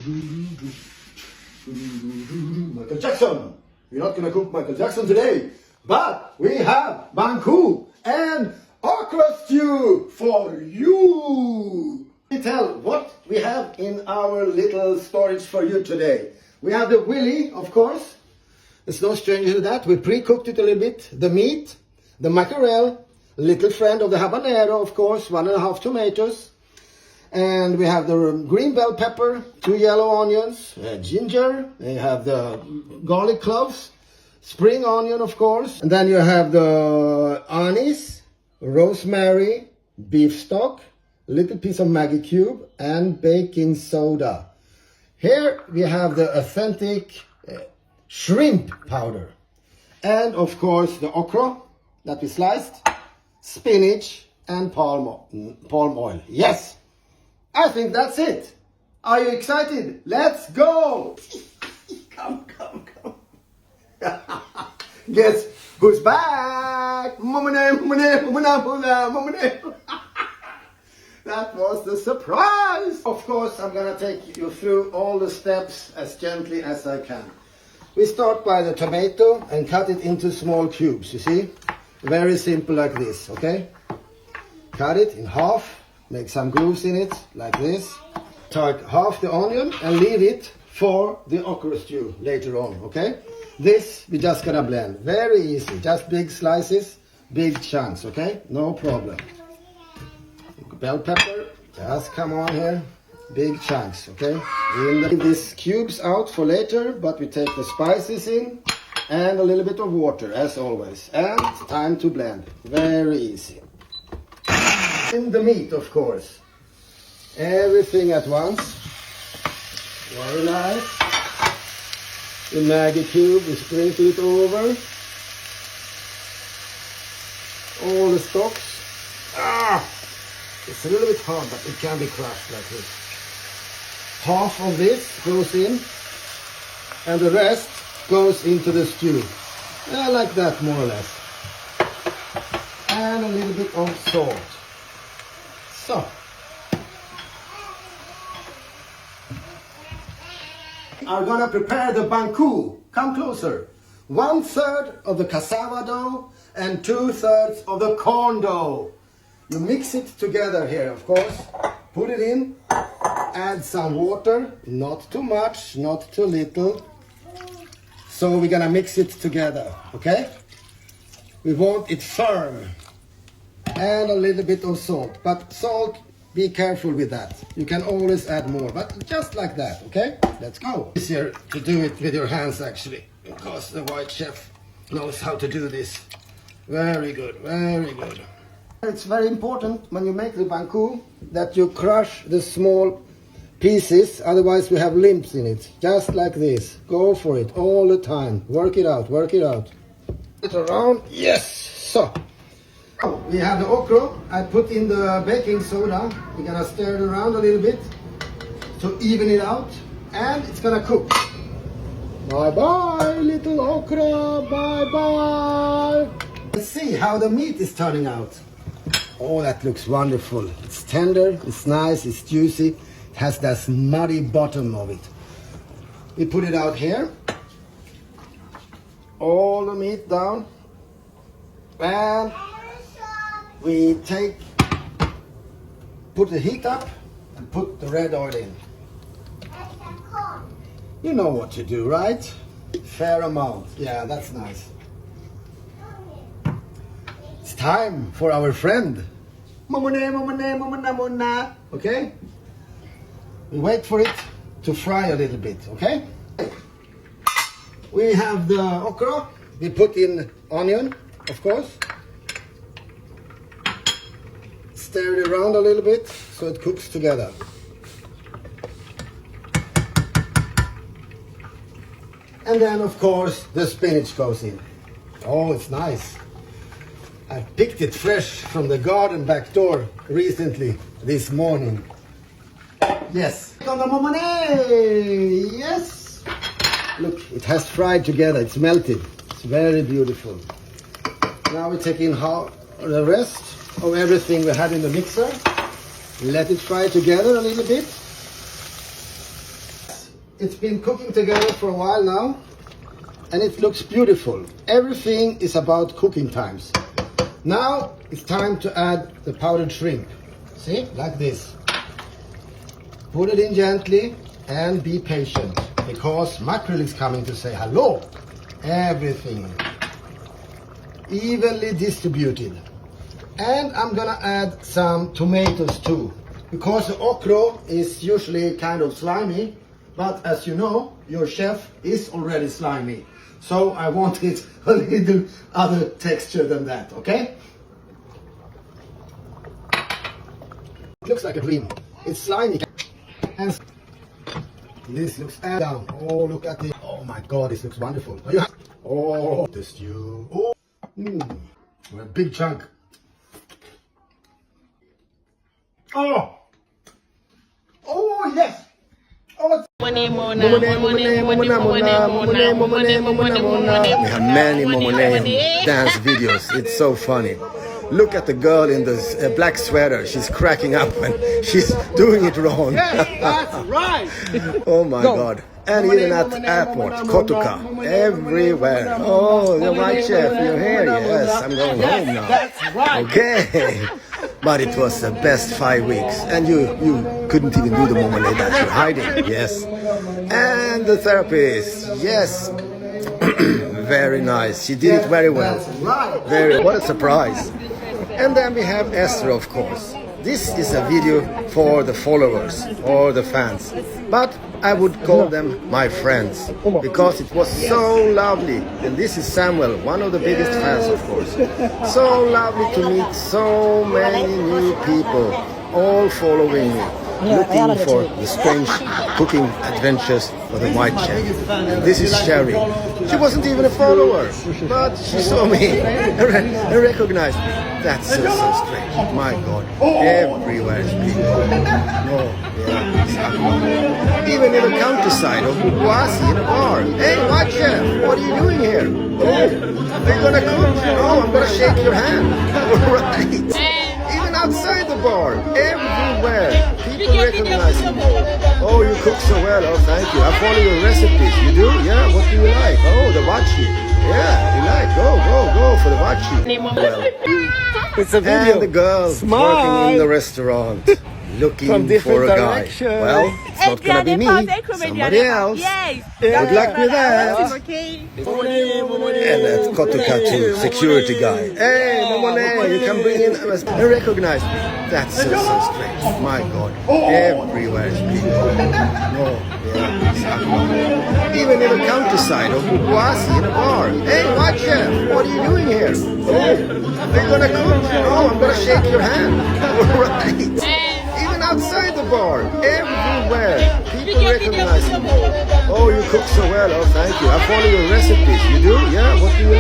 Michael Jackson. We're not gonna cook Michael Jackson today, but we have banu and okra stew for you. Let me tell what we have in our little storage for you today. We have the willy, of course. It's no stranger to that. We pre-cooked it a little bit. The meat, the mackerel, little friend of the habanero, of course, 1.5 tomatoes. And we have the green bell pepper, 2 yellow onions, ginger, we have the garlic cloves, spring onion, of course. And then you have the anise, rosemary, beef stock, little piece of Maggi cube, and baking soda. Here we have the authentic shrimp powder. And of course the okra that we sliced, spinach, and palm oil. Yes! I think that's it. Are you excited? Let's go! Come. Guess who's back? That was the surprise. Of course, I'm gonna take you through all the steps as gently as I can. We start by the tomato and cut it into small cubes, you see? Very simple like this, okay? Cut it in half. Make some grooves in it, like this. Take half the onion and leave it for the okra stew later on, okay? This we just gonna blend. Very easy, just big slices, big chunks, okay? No problem. Bell pepper, just come on here. Big chunks, okay? Leave these cubes out for later, but we take the spices in and a little bit of water, as always. And time to blend. Very easy. In the meat, of course. Everything at once. Very nice. The Maggi cube, we sprinkle it over. All the stalks. It's a little bit hard, but it can be crushed like this. Half of this goes in, and the rest goes into the stew. Like that, more or less. And a little bit of salt. So, I'm gonna prepare the banu. Come closer. 1/3 of the cassava dough and 2/3 of the corn dough. You mix it together here, of course. Put it in. Add some water. Not too much, not too little. So we're gonna mix it together, okay? We want it firm. And a little bit of salt, but salt, be careful with that. You can always add more, but just like that, okay? Let's go. It's easier to do it with your hands actually, because the white chef knows how to do this. Very good, very good. It's very important when you make the banu that you crush the small pieces, otherwise we have lumps in it. Just like this. Go for it all the time. Work it out, work it out. It around, yes, so. We have the okra. I put in the baking soda. We're gonna stir it around a little bit to even it out, and it's gonna cook. Bye bye, little okra. Bye bye. Let's see how the meat is turning out. Oh, that looks wonderful. It's tender, it's nice, it's juicy. It has that muddy bottom of it. We put it out here. All the meat down, and we put the heat up and put the red oil in. You know what to do, right? Fair amount. Yeah, that's nice. It's time for our friend. Okay? We wait for it to fry a little bit, okay? We have the okra. We put in onion, of course. Stir it around a little bit so it cooks together. And then, of course, the spinach goes in. Oh, it's nice. I picked it fresh from the garden back door recently, this morning. Yes. Yes. Look, it has fried together. It's melted. It's very beautiful. Now we take in the rest of everything we had in the mixer. Let it fry together a little bit. It's been cooking together for a while now, and it looks beautiful. Everything is about cooking times. Now it's time to add the powdered shrimp. See, like this. Put it in gently and be patient, because mackerel is coming to say hello. Everything evenly distributed. And I'm gonna add some tomatoes too, because the okra is usually kind of slimy, but as you know, your chef is already slimy. So I want it a little other texture than that, okay? It looks like a dream. It's slimy. And this looks down. Oh, look at it. Oh my God, this looks wonderful. Oh, the stew. Oh, a big chunk. Oh, oh yes. Oh, we have many Momone dance videos. It's so funny. Look at the girl in the black sweater. She's cracking up and she's doing it wrong. Yes, that's right. Oh my God. And even at airport, Kotoka, everywhere. Oh, the white chef, you're here. Yes, I'm going home now. That's right. Okay. But it was the best 5 weeks. And you couldn't even do the Momone that you're hiding. Yes. And the therapist. Yes. Very nice. She did it very well. What a surprise. And then we have Esther, of course. This is a video for the followers or the fans, but I would call them my friends, because it was so lovely. And this is Samuel, one of the biggest fans, of course. So lovely to meet so many new people, all following me, looking for the strange cooking adventures of the white chef. And this is Sherry. She wasn't even a follower, but she saw me and recognized me. That's so strange. My God, everywhere is people. Oh, yeah, exactly. Even in the countryside of Bukwasi in a bar. Hey, white chef, what are you doing here? Oh, they're gonna cook. Oh, I'm gonna shake your hand. Right. Even outside the bar, everywhere, people recognize me. Oh, you cook so well. Oh, thank you. I follow your recipes. You do? Yeah. What do you like? Oh, the wachi. Yeah, you like? Go for the wachi. Well, It's a video. and the girls working in the restaurant, looking for a guy. Well, it's not gonna be me. Somebody else. Good luck with that. And that's Kotoka too, security guy. Hey, Momone, you can bring in and recognize me. That's so strange. My God, everywhere is people. Oh, yeah, exactly. Even in the countryside of Bukwasi in a bar. Hey, white chef, what are you doing here? Oh, they're gonna cook. Oh, I'm gonna shake your hand. Right. Even outside the bar, everywhere, people recognize me. Oh, you cook so well. Oh, thank you. I follow your recipes. You do? Yeah. What do you like?